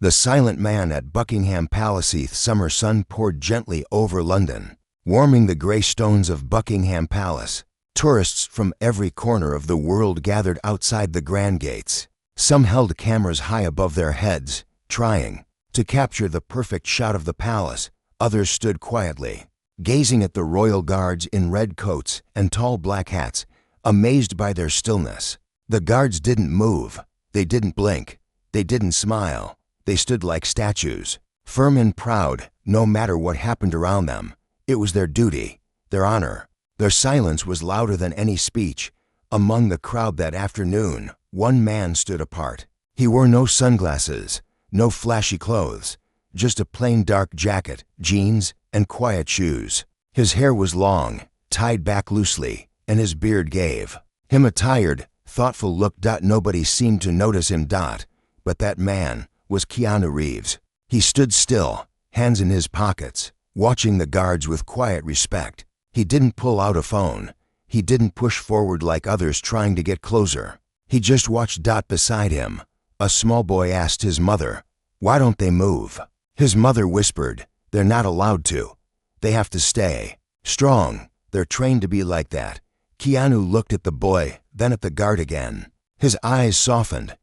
The silent man at Buckingham Palace. Summer sun poured gently over London, warming the grey stones of Buckingham Palace. Tourists from every corner of the world gathered outside the grand gates. Some held cameras high above their heads, trying to capture the perfect shot of the palace. Others stood quietly, gazing at the royal guards in red coats and tall black hats, amazed by their stillness. The guards didn't move, they didn't blink, they didn't smile. They stood like statues, firm and proud, no matter what happened around them. It was their duty, their honor. Their silence was louder than any speech. Among the crowd that afternoon, one man stood apart. He wore no sunglasses, no flashy clothes, just a plain dark jacket, jeans, and quiet shoes. His hair was long, tied back loosely, and his beard gave him a tired, thoughtful look. Nobody seemed to notice him. But that man was Keanu Reeves. He stood still, hands in his pockets, watching the guards with quiet respect. He didn't pull out a phone. He didn't push forward like others trying to get closer. He just watched. Beside him, a small boy asked his mother, "Why don't they move?" His mother whispered, "They're not allowed to. They have to stay strong. They're trained to be like that." Keanu looked at the boy, then at the guard again. His eyes softened,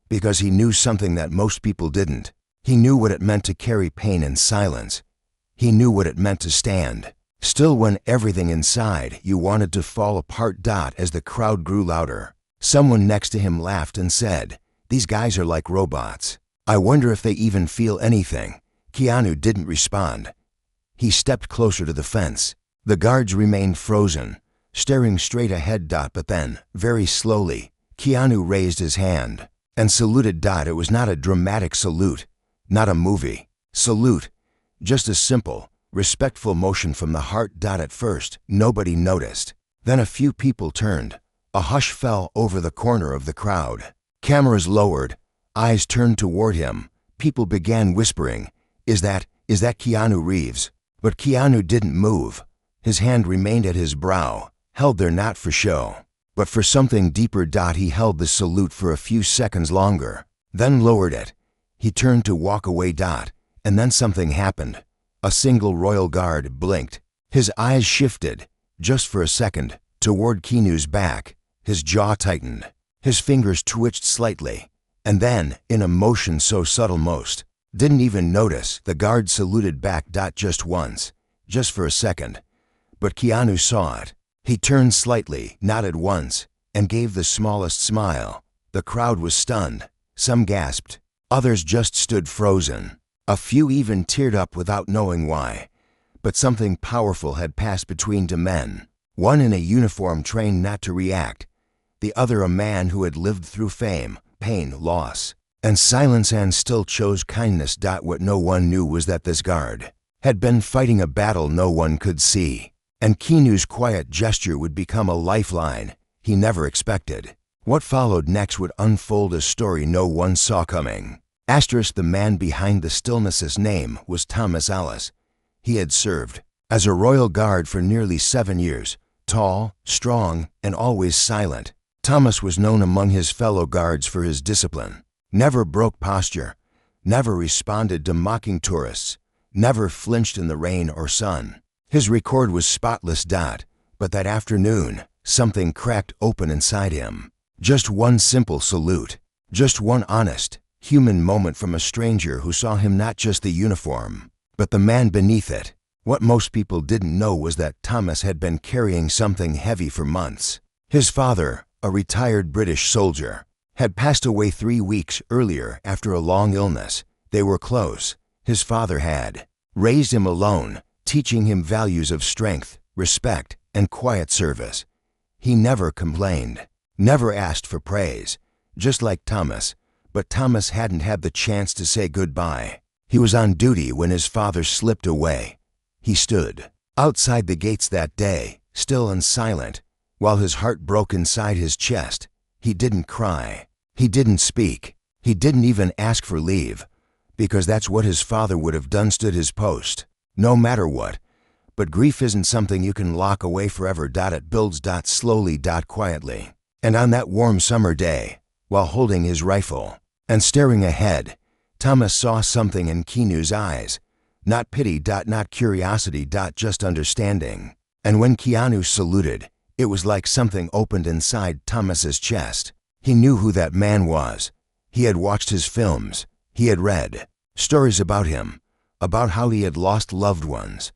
because he knew something that most people didn't. He knew what it meant to carry pain in silence. He knew what it meant to stand still when everything inside you wanted to fall apart. As the crowd grew louder, someone next to him laughed and said, "These guys are like robots. I wonder if they even feel anything." Keanu didn't respond. He stepped closer to the fence. The guards remained frozen, staring straight ahead. But then, very slowly, Keanu raised his hand and saluted. It was not a dramatic salute, not a movie salute, just a simple, respectful motion from the heart. At first, nobody noticed. Then a few people turned. A hush fell over the corner of the crowd. Cameras lowered, eyes turned toward him. People began whispering, Is that Keanu Reeves?" But Keanu didn't move. His hand remained at his brow, held there not for show, but for something deeper. He held the salute for a few seconds longer, then lowered it. He turned to walk away. And then something happened. A single royal guard blinked. His eyes shifted, just for a second, toward Keanu's back. His jaw tightened. His fingers twitched slightly. And then, in a motion so subtle most didn't even notice, the guard saluted back. Just once, just for a second. But Keanu saw it. He turned slightly, nodded once, and gave the smallest smile. The crowd was stunned. Some gasped. Others just stood frozen. A few even teared up without knowing why. But something powerful had passed between two men. One in a uniform trained not to react. The other a man who had lived through fame, pain, loss, and silence and still chose kindness. What no one knew was that this guard had been fighting a battle no one could see. And Keanu's quiet gesture would become a lifeline he never expected. What followed next would unfold a story no one saw coming. The man behind the stillness's name was Thomas Ellis. He had served as a royal guard for nearly 7 years, tall, strong, and always silent. Thomas was known among his fellow guards for his discipline. Never broke posture, never responded to mocking tourists, never flinched in the rain or sun. His record was spotless. But that afternoon, something cracked open inside him. Just one simple salute, just one honest, human moment from a stranger who saw him not just the uniform, but the man beneath it. What most people didn't know was that Thomas had been carrying something heavy for months. His father, a retired British soldier, had passed away 3 weeks earlier after a long illness. They were close. His father had raised him alone, teaching him values of strength, respect, and quiet service. He never complained, never asked for praise, just like Thomas. But Thomas hadn't had the chance to say goodbye. He was on duty when his father slipped away. He stood outside the gates that day, still and silent, while his heart broke inside his chest. He didn't cry. He didn't speak. He didn't even ask for leave, because that's what his father would have done. Stood his post, no matter what. But grief isn't something you can lock away forever. It builds. Slowly. Quietly. And on that warm summer day, while holding his rifle and staring ahead, Thomas saw something in Keanu's eyes. Not pity, not curiosity, just understanding. And when Keanu saluted, it was like something opened inside Thomas's chest. He knew who that man was. He had watched his films. He had read stories about him, about how he had lost loved ones,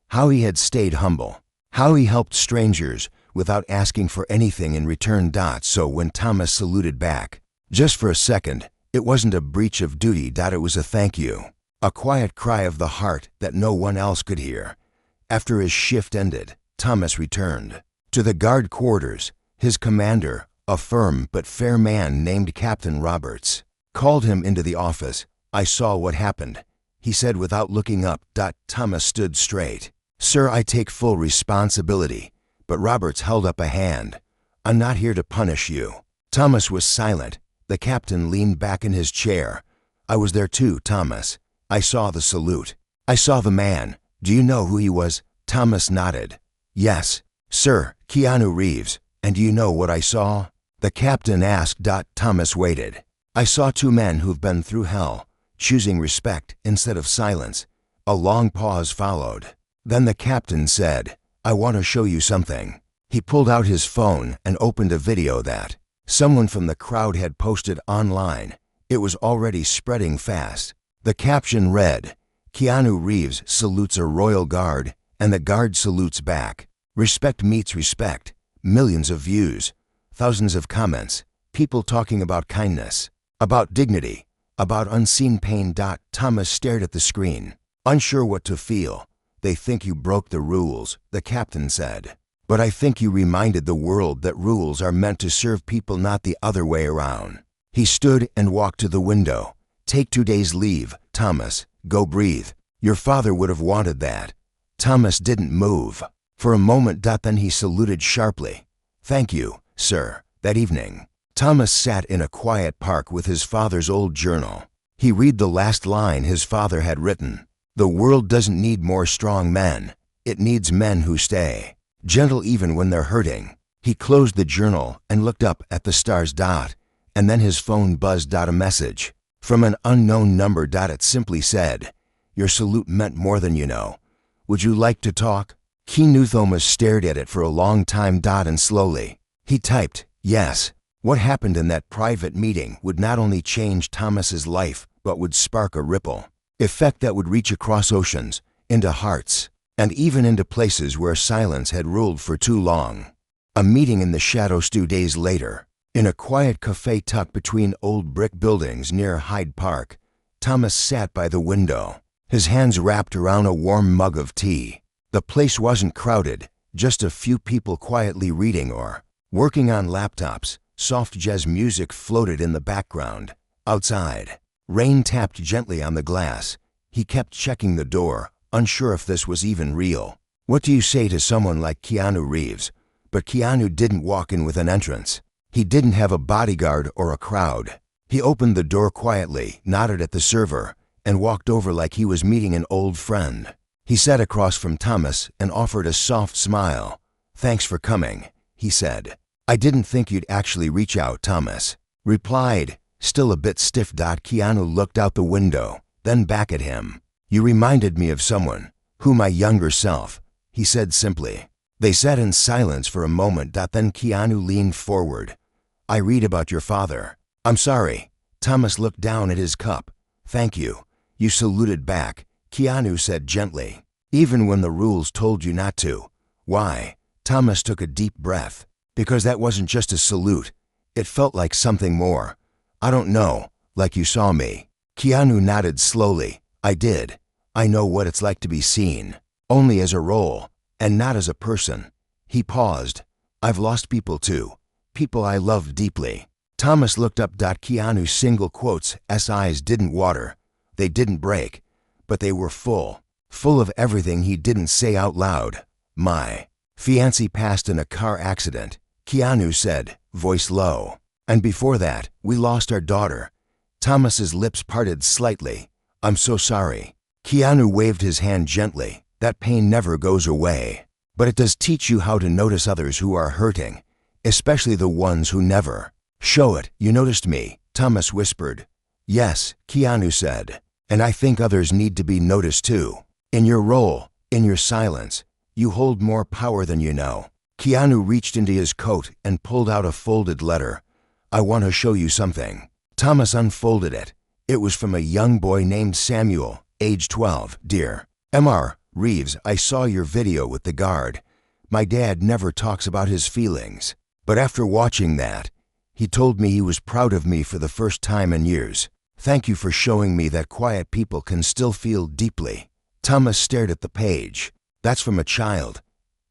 how he had stayed humble, how he helped strangers without asking for anything in return. So when Thomas saluted back, just for a second, it wasn't a breach of duty. It was a thank you, a quiet cry of the heart that no one else could hear. After his shift ended, Thomas returned to the guard quarters. His commander, a firm but fair man named Captain Roberts, called him into the office. "I saw what happened," he said without looking up. Thomas stood straight. "Sir, I take full responsibility." But Roberts held up a hand. "I'm not here to punish you." Thomas was silent. The captain leaned back in his chair. "I was there too, Thomas. I saw the salute. I saw the man. Do you know who he was?" Thomas nodded. "Yes, sir, Keanu Reeves. And do you know what I saw?" the captain asked. Thomas waited. "I saw two men who've been through hell, choosing respect instead of silence." A long pause followed. Then the captain said, "I want to show you something." He pulled out his phone and opened a video that someone from the crowd had posted online. It was already spreading fast. The caption read, "Keanu Reeves salutes a royal guard, and the guard salutes back. Respect meets respect." Millions of views, thousands of comments, people talking about kindness, about dignity, about unseen pain. Thomas stared at the screen, unsure what to feel. "They think you broke the rules," the captain said. "But I think you reminded the world that rules are meant to serve people, not the other way around." He stood and walked to the window. "Take 2 days leave, Thomas. Go breathe. Your father would have wanted that." Thomas didn't move for a moment. Then he saluted sharply. "Thank you, sir." That evening, Thomas sat in a quiet park with his father's old journal. He read the last line his father had written. "The world doesn't need more strong men. It needs men who stay gentle even when they're hurting." He closed the journal and looked up at the stars. And then his phone buzzed. A message from an unknown number. It simply said, "Your salute meant more than you know. Would you like to talk?" Thomas stared at it for a long time. And slowly, he typed, "Yes." What happened in that private meeting would not only change Thomas's life, but would spark a ripple effect that would reach across oceans, into hearts, and even into places where silence had ruled for too long. A meeting in the shadows 2 days later, in a quiet cafe tucked between old brick buildings near Hyde Park. Thomas sat by the window, his hands wrapped around a warm mug of tea. The place wasn't crowded, just a few people quietly reading or working on laptops. Soft jazz music floated in the background. Outside, rain tapped gently on the glass. He kept checking the door, unsure if this was even real. What do you say to someone like Keanu Reeves? But Keanu didn't walk in with an entrance. He didn't have a bodyguard or a crowd. He opened the door quietly, nodded at the server, and walked over like he was meeting an old friend. He sat across from Thomas and offered a soft smile. "Thanks for coming," he said. "I didn't think you'd actually reach out," Thomas replied, still a bit stiff. Keanu looked out the window, then back at him. "You reminded me of someone, my younger self," he said simply. They sat in silence for a moment. Then Keanu leaned forward. "I read about your father." "I'm sorry." Thomas looked down at his cup. "Thank you." You saluted back, Keanu said gently, "even when the rules told you not to." "Why?" Thomas took a deep breath. "Because that wasn't just a salute. It felt like something more." "I don't know, like you saw me." Keanu nodded slowly. "I did. I know what it's like to be seen, only as a role, and not as a person." He paused. "I've lost people too, people I loved deeply." Thomas looked up. Keanu's single quotes, eyes didn't water. They didn't break, but they were full of everything he didn't say out loud. "My fiancé passed in a car accident," Keanu said, voice low. "And before that, we lost our daughter." Thomas's lips parted slightly. "I'm so sorry." Keanu waved his hand gently. "That pain never goes away, but it does teach you how to notice others who are hurting, especially the ones who never show it." "You noticed me," Thomas whispered. Yes, Keanu said. And I think others need to be noticed too. In your role, in your silence, you hold more power than you know. Keanu reached into his coat and pulled out a folded letter. I want to show you something. Thomas unfolded it. It was from a young boy named Samuel, age 12. Dear Mr. Reeves, I saw your video with the guard. My dad never talks about his feelings. But after watching that, he told me he was proud of me for the first time in years. Thank you for showing me that quiet people can still feel deeply. Thomas stared at the page. That's from a child.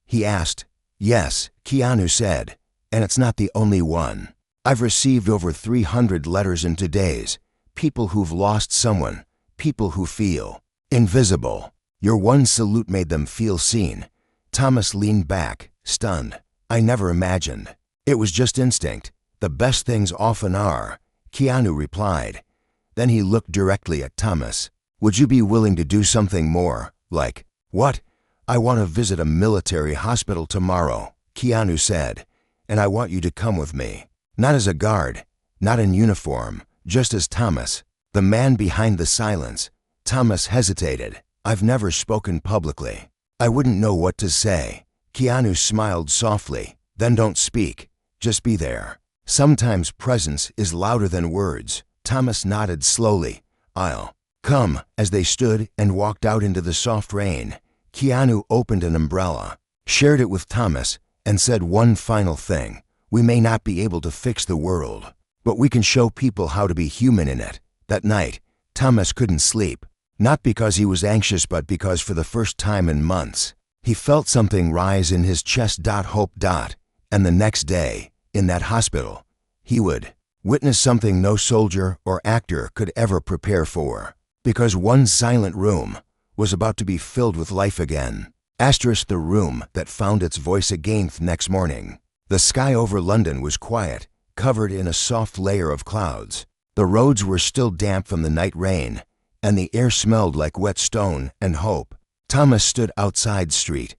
He asked. Yes, Keanu said. And it's not the only one. I've received over 300 letters in 2 days. People who've lost someone. People who feel invisible. Your one salute made them feel seen. Thomas leaned back, stunned. I never imagined. It was just instinct. The best things often are, Keanu replied. Then he looked directly at Thomas. Would you be willing to do something more? Like, what? I want to visit a military hospital tomorrow, Keanu said. And I want you to come with me. Not as a guard, not in uniform, just as Thomas, the man behind the silence. Thomas hesitated. I've never spoken publicly. I wouldn't know what to say. Keanu smiled softly. Then don't speak. Just be there. Sometimes presence is louder than words. Thomas nodded slowly. I'll come. As they stood and walked out into the soft rain, Keanu opened an umbrella, shared it with Thomas, and said one final thing. We may not be able to fix the world, but we can show people how to be human in it. That night, Thomas couldn't sleep. Not because he was anxious, but because for the first time in months, he felt something rise in his chest. Hope. And the next day, in that hospital, he would witness something no soldier or actor could ever prepare for. Because one silent room was about to be filled with life again. The room that found its voice again. Next morning, the sky over London was quiet, covered in a soft layer of clouds. The roads were still damp from the night rain, and the air smelled like wet stone and hope. Thomas stood outside St.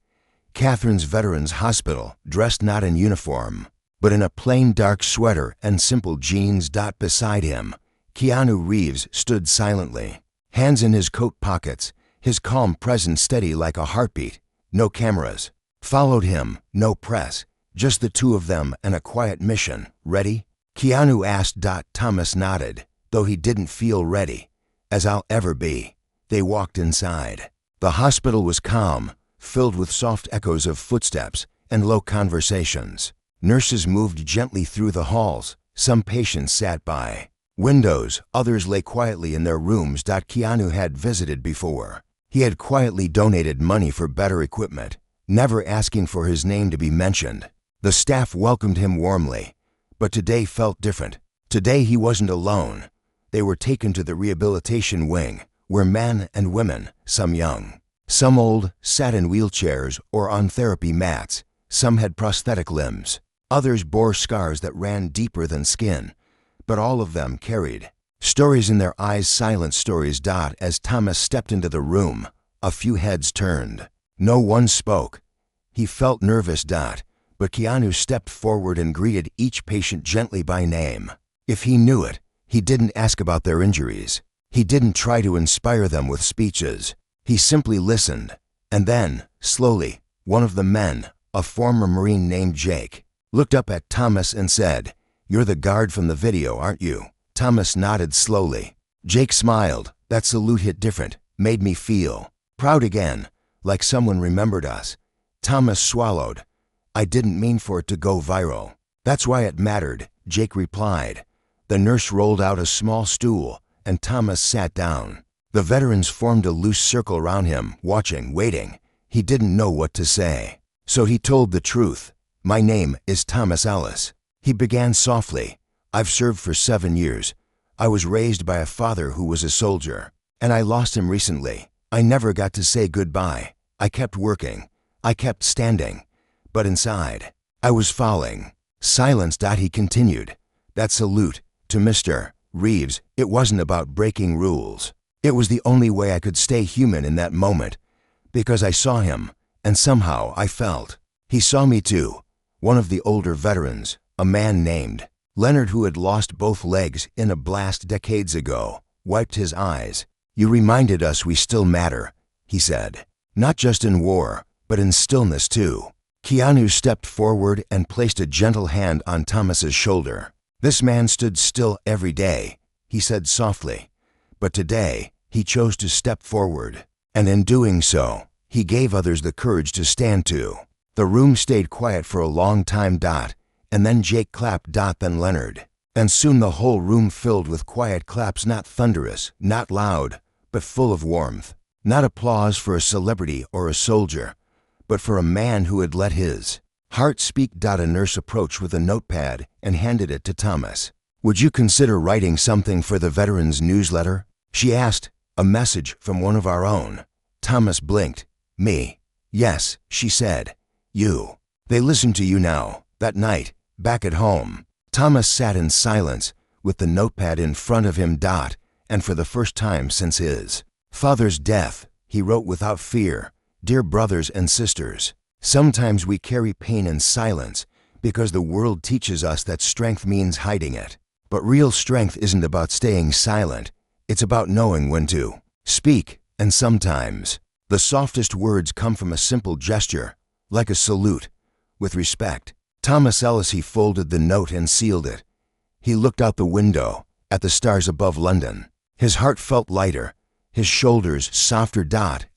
Catherine's Veterans Hospital, dressed not in uniform, but in a plain dark sweater and simple jeans. Beside him, KeanuReeves stood silently, hands in his coat pockets, his calm presence steady like a heartbeat. No cameras followed him, no press, just the two of them and a quiet mission. Ready? Keanu asked. Thomas nodded, though he didn't feel ready. As I'll ever be. They walked inside. The hospital was calm, filled with soft echoes of footsteps and low conversations. Nurses moved gently through the halls. Some patients sat by windows, others lay quietly in their rooms. Keanu had visited before. He had quietly donated money for better equipment, never asking for his name to be mentioned. The staff welcomed him warmly, but today felt different. Today he wasn't alone. They were taken to the rehabilitation wing, where men and women, some young, some old, sat in wheelchairs or on therapy mats. Some had prosthetic limbs. Others bore scars that ran deeper than skin, but all of them carried stories in their eyes, silent stories. As Thomas stepped into the room, a few heads turned. No one spoke. He felt nervous. But Keanu stepped forward and greeted each patient gently by name. If he knew it, he didn't ask about their injuries. He didn't try to inspire them with speeches. He simply listened. And then, slowly, one of the men, a former Marine named Jake, looked up at Thomas and said, "You're the guard from the video, aren't you?" Thomas nodded slowly. Jake smiled. That salute hit different, made me feel proud again, like someone remembered us. Thomas swallowed. I didn't mean for it to go viral. That's why it mattered, Jake replied. The nurse rolled out a small stool, and Thomas sat down. The veterans formed a loose circle around him, watching, waiting. He didn't know what to say. So he told the truth. My name is Thomas Ellis. He began softly. I've served for 7 years. I was raised by a father who was a soldier, and I lost him recently. I never got to say goodbye. I kept working. I kept standing. But inside, I was falling. Silence. He continued. That salute to Mr. Reeves, it wasn't about breaking rules. It was the only way I could stay human in that moment, because I saw him, and somehow I felt he saw me too. One of the older veterans, a man named Leonard, who had lost both legs in a blast decades ago, wiped his eyes. "You reminded us we still matter," he said. "Not just in war, but in stillness too." Keanu stepped forward and placed a gentle hand on Thomas's shoulder. "This man stood still every day," he said softly. "But today, he chose to step forward. And in doing so, he gave others the courage to stand too." The room stayed quiet for a long time. And then Jake clapped. Then Leonard. And soon the whole room filled with quiet claps, not thunderous, not loud, but full of warmth. Not applause for a celebrity or a soldier, but for a man who had let his heart speak. A nurse approached with a notepad and handed it to Thomas. "Would you consider writing something for the Veterans Newsletter?" she asked. "A message from one of our own." Thomas blinked. "Me?" "Yes," she said. "You." "They listen to you now." That night, back at home, Thomas sat in silence with the notepad in front of him. And for the first time since his father's death, he wrote without fear. "Dear brothers and sisters, sometimes we carry pain in silence because the world teaches us that strength means hiding it. But real strength isn't about staying silent. It's about knowing when to speak, and sometimes the softest words come from a simple gesture, like a salute, with respect." Thomas Ellis. He folded the note and sealed it. He looked out the window, at the stars above London. His heart felt lighter, his shoulders softer.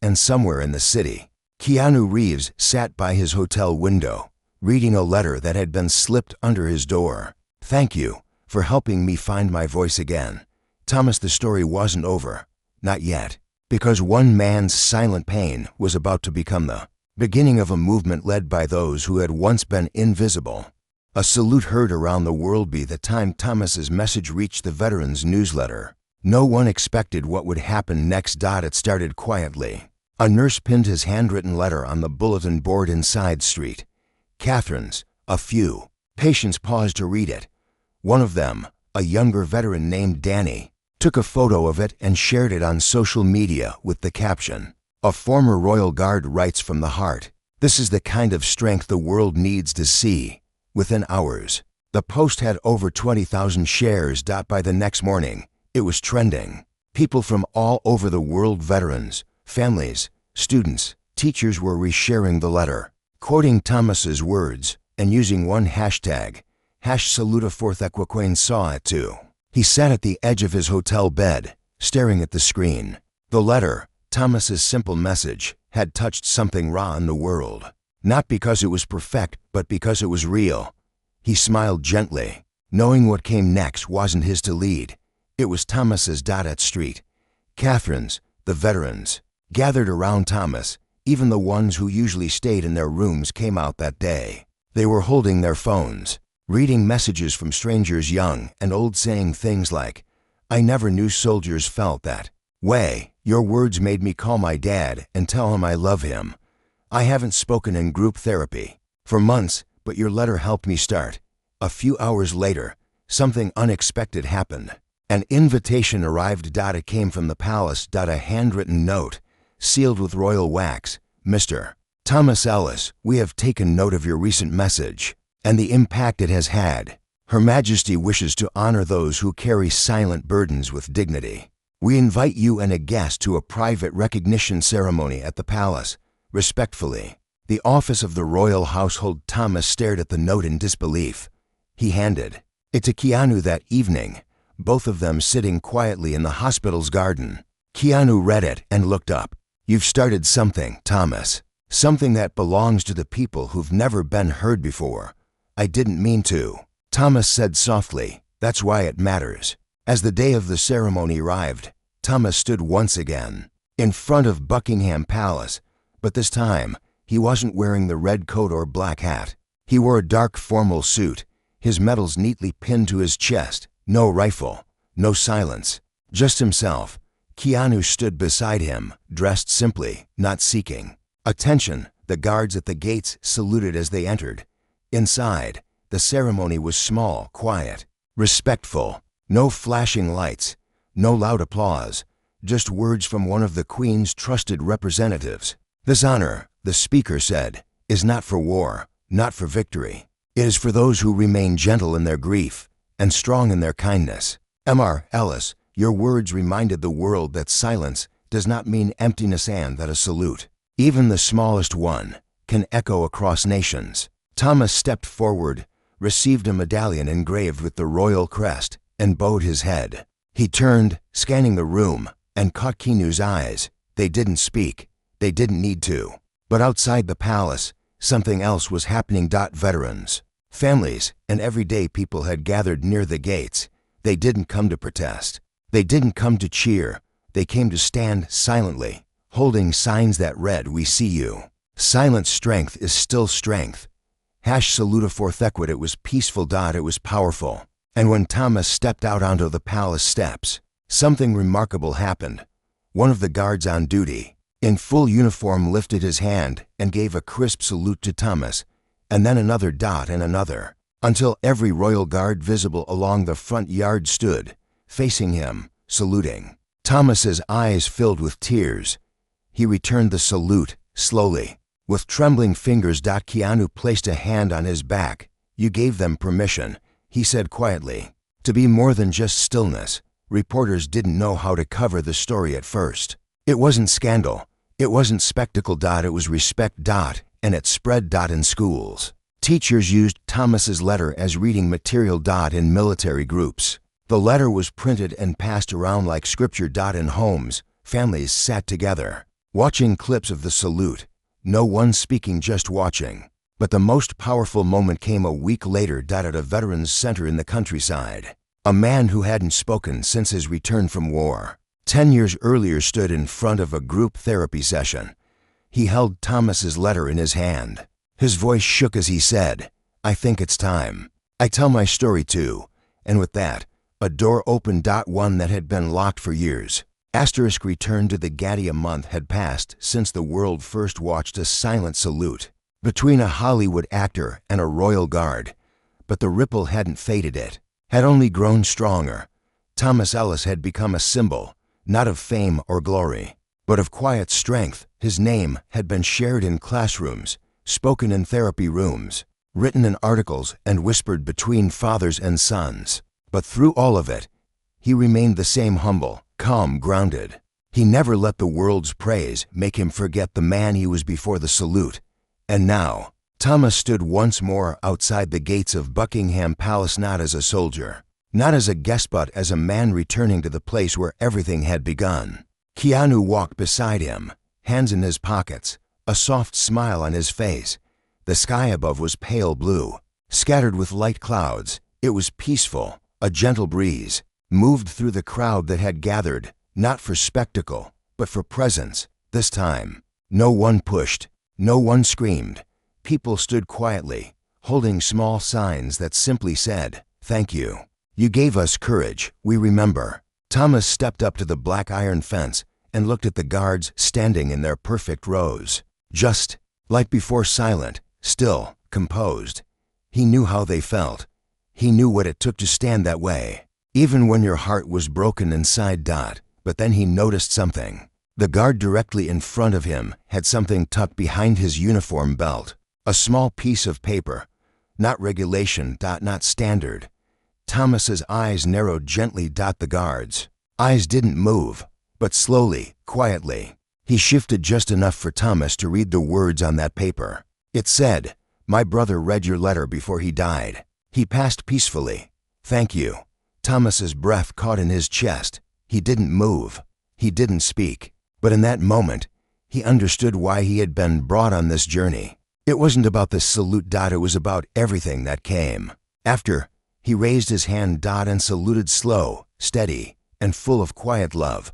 And somewhere in the city, Keanu Reeves sat by his hotel window, reading a letter that had been slipped under his door. "Thank you for helping me find my voice again." Thomas, the story wasn't over. Not yet. Because one man's silent pain was about to become the beginning of a movement led by those who had once been invisible. A salute heard around the world. By the time Thomas's message reached the Veterans Newsletter, no one expected what would happen next. It started quietly. A nurse pinned his handwritten letter on the bulletin board inside Street Catherine's. A few patients paused to read it. One of them, a younger veteran named Danny, took a photo of it and shared it on social media with the caption, "A former Royal Guard writes from the heart. This is the kind of strength the world needs to see." Within hours, the post had over 20,000 shares. By the next morning, it was trending. People from all over the world, veterans, families, students, teachers, were resharing the letter, quoting Thomas's words, and using one hashtag, #Salutaforth. Saw it too. He sat at the edge of his hotel bed, staring at the screen. The letter, Thomas's simple message, had touched something raw in the world. Not because it was perfect, but because it was real. He smiled gently, knowing what came next wasn't his to lead. It was Thomas's. At Street Catherine's, the veterans gathered around Thomas. Even the ones who usually stayed in their rooms came out that day. They were holding their phones, reading messages from strangers young and old, saying things like, "I never knew soldiers felt that way. Your words made me call my dad and tell him I love him. I haven't spoken in group therapy for months, but your letter helped me start." A few hours later, something unexpected happened. An invitation arrived. It came from the palace. A handwritten note, sealed with royal wax. "Mr. Thomas Ellis, we have taken note of your recent message and the impact it has had. Her Majesty wishes to honor those who carry silent burdens with dignity. We invite you and a guest to a private recognition ceremony at the palace. Respectfully, the office of the royal household." Thomas stared at the note in disbelief. He handed it to Keanu. That evening, both of them sitting quietly in the hospital's garden. Keanu read it and looked up. "You've started something, Thomas. Something that belongs to the people who've never been heard before." "I didn't mean to," Thomas said softly. "That's why it matters." As the day of the ceremony arrived, Thomas stood once again in front of Buckingham Palace, but this time he wasn't wearing the red coat or black hat. He wore a dark formal suit, his medals neatly pinned to his chest. No rifle, no silence, just himself. Keanu stood beside him, dressed simply, not seeking attention. The guards at the gates saluted as they entered. Inside, the ceremony was small, quiet, respectful. No flashing lights, no loud applause, just words from one of the Queen's trusted representatives. "This honor," the speaker said, "is not for war, not for victory. It is for those who remain gentle in their grief and strong in their kindness. Mr. Ellis, your words reminded the world that silence does not mean emptiness and that a salute, even the smallest one, can echo across nations. Thomas stepped forward, received a medallion engraved with the royal crest, and bowed his head. He turned, scanning the room, and caught Keanu's eyes. They didn't speak. They didn't need to. But outside the palace, something else was happening. Veterans, families, and everyday people had gathered near the gates. They didn't come to protest. They didn't come to cheer. They came to stand silently, holding signs that read, "We see you." Silent strength is still strength. Salute forth equid. It was peaceful. It was powerful. And when Thomas stepped out onto the palace steps, something remarkable happened. One of the guards on duty, in full uniform, lifted his hand and gave a crisp salute to Thomas, and then another. And another, until every royal guard visible along the front yard stood, facing him, saluting. Thomas's eyes filled with tears. He returned the salute, slowly, with trembling fingers. Keanu placed a hand on his back. "You gave them permission," he said quietly, "to be more than just stillness." Reporters didn't know how to cover the story at first. It wasn't scandal. It wasn't spectacle. It was respect. And it spread. In schools, teachers used Thomas's letter as reading material. In military groups, the letter was printed and passed around like scripture. In homes, families sat together, watching clips of the salute. No one speaking, just watching. But the most powerful moment came a week later. At a veterans center in the countryside, a man who hadn't spoken since his return from war, 10 years earlier, stood in front of a group therapy session. He held Thomas's letter in his hand. His voice shook as he said, "I think it's time. I tell my story too." And with that, a door opened. One that had been locked for years. Returned to the Gatti. A month had passed since the world first watched a silent salute between a Hollywood actor and a royal guard. But the ripple hadn't faded. It had only grown stronger. Thomas Ellis had become a symbol, not of fame or glory, but of quiet strength. His name had been shared in classrooms, spoken in therapy rooms, written in articles, and whispered between fathers and sons. But through all of it, he remained the same, humble, calm, grounded. He never let the world's praise make him forget the man he was before the salute. And now, Thomas stood once more outside the gates of Buckingham Palace, not as a soldier, not as a guest, but as a man returning to the place where everything had begun. Keanu walked beside him, hands in his pockets, a soft smile on his face. The sky above was pale blue, scattered with light clouds. It was peaceful. A gentle breeze moved through the crowd that had gathered, not for spectacle, but for presence. This time, no one pushed, no one screamed. People stood quietly, holding small signs that simply said, "Thank you. You gave us courage. We remember." Thomas stepped up to the black iron fence and looked at the guards standing in their perfect rows. Just like before, silent, still, composed. He knew how they felt. He knew what it took to stand that way, even when your heart was broken inside. But then he noticed something. The guard directly in front of him had something tucked behind his uniform belt. A small piece of paper. Not regulation. Not standard. Thomas's eyes narrowed gently. The guard's eyes didn't move, but slowly, quietly. He shifted just enough for Thomas to read the words on that paper. It said, "My brother read your letter before he died. He passed peacefully. Thank you." Thomas's breath caught in his chest. He didn't move. He didn't speak. But in that moment, he understood why he had been brought on this journey. It wasn't about the salute. It was about everything that came after. He raised his hand. And saluted, slow, steady, and full of quiet love.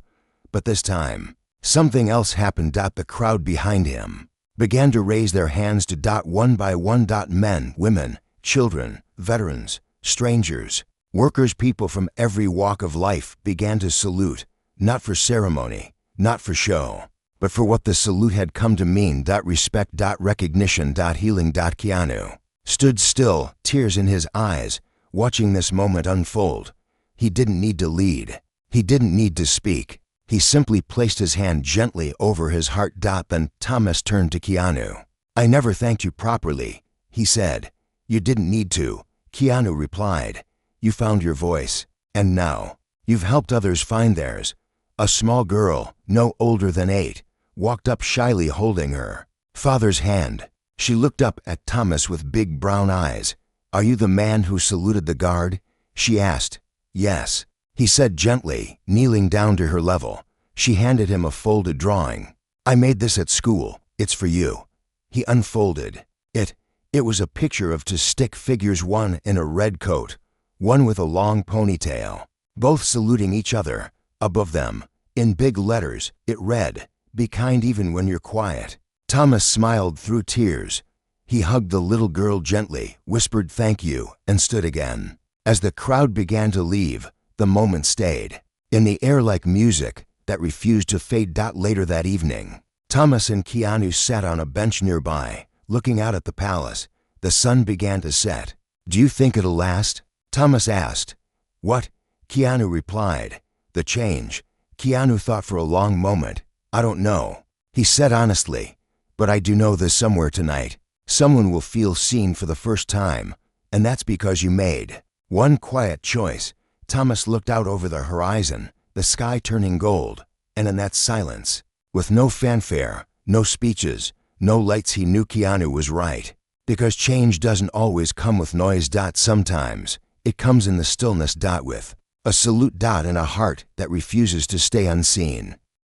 But this time, something else happened. The crowd behind him began to raise their hands to. One by one. Men, women, children, veterans, strangers, workers, people from every walk of life began to salute, not for ceremony, not for show, but for what the salute had come to mean. Respect. Recognition. Healing. Keanu stood still, tears in his eyes, watching this moment unfold. He didn't need to lead. He didn't need to speak. He simply placed his hand gently over his heart. Then Thomas turned to Keanu. "I never thanked you properly," he said. "You didn't need to," Keanu replied. You found your voice. And now, you've helped others find theirs. A small girl, no older than 8, walked up shyly holding her father's hand. She looked up at Thomas with big brown eyes. "Are you the man who saluted the guard?" she asked. "Yes," he said gently, kneeling down to her level. She handed him a folded drawing. "I made this at school. It's for you." He unfolded it. It was a picture of two stick figures, one in a red coat, one with a long ponytail, both saluting each other. Above them, in big letters, it read, "Be kind even when you're quiet." Thomas smiled through tears. He hugged the little girl gently, whispered thank you, and stood again. As the crowd began to leave, the moment stayed in the air like music that refused to fade. Later that evening, Thomas and Keanu sat on a bench nearby, looking out at the palace. The sun began to set. "Do you think it'll last?" Thomas asked. "What?" Keanu replied. "The change." Keanu thought for a long moment. "I don't know," he said honestly, "but I do know this: somewhere tonight, someone will feel seen for the first time, and that's because you made one quiet choice." Thomas looked out over the horizon, the sky turning gold, and in that silence, with no fanfare, no speeches, no lights, he knew Keanu was right. Because change doesn't always come with noise. Sometimes it comes in the stillness. With a salute. And a heart that refuses to stay unseen.